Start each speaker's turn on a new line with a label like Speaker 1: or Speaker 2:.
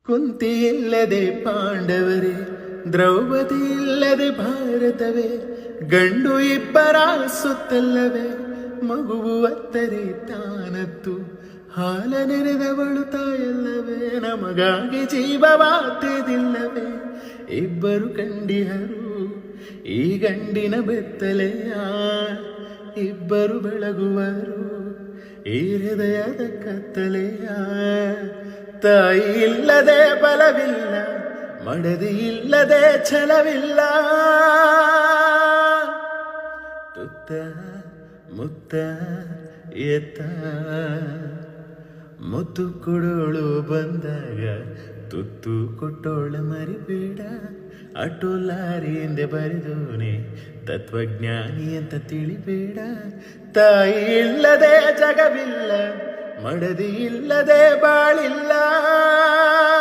Speaker 1: ಕುಂತಿ ಇಲ್ಲದೆ ಪಾಂಡವರೇ, ದ್ರೌಪದಿ ಇಲ್ಲದೆ ಭಾರತವೇ, ಗಂಡು ಇಬ್ಬರ ಸುತ್ತಲ್ಲವೇ, ಮಗುವು ಅತ್ತರೆ ತಾನತ್ತು, ಹಾಲ ನೆರೆದವಳು ತಾಯಲ್ಲವೇ, ನಮಗಾಗಿ ಜೀವವಾತಿದಿಲ್ಲವೇ, ಇಬ್ಬರು ಕಂಡಿಹರು ಈ ಗಂಡಿನ ಬೆತ್ತಲೆಯ, ಇಬ್ಬರು ಬೆಳಗುವರು ಈ ಹೃದಯದ ಕತ್ತಲೆಯ. ತಾಯಿ ಇಲ್ಲದೆ ಬಲವಿಲ್ಲ, ಮಡದಿ ಇಲ್ಲದೆ ಛಲವಿಲ್ಲ, ತುತ್ತ ಮುತ್ತ ಎತ್ತ ಮುತ್ತು ಕೊಡೋಳು ಬಂದಾಗ ತುತ್ತು ಕೊಟ್ಟೋಳ ಮರಿಬೇಡ, ಅಟೋಲಾರಿ ಎಂದೆ ಬರೆದೋನೆ ತತ್ವಜ್ಞಾನಿ ಅಂತ ತಿಳಿಬೇಡ. ತಾಯಿ ಇಲ್ಲದೆ ಜಗವಿಲ್ಲ, ಮಡದಿ ಇಲ್ಲದೆ ಬಾಳಿಲ್ಲ.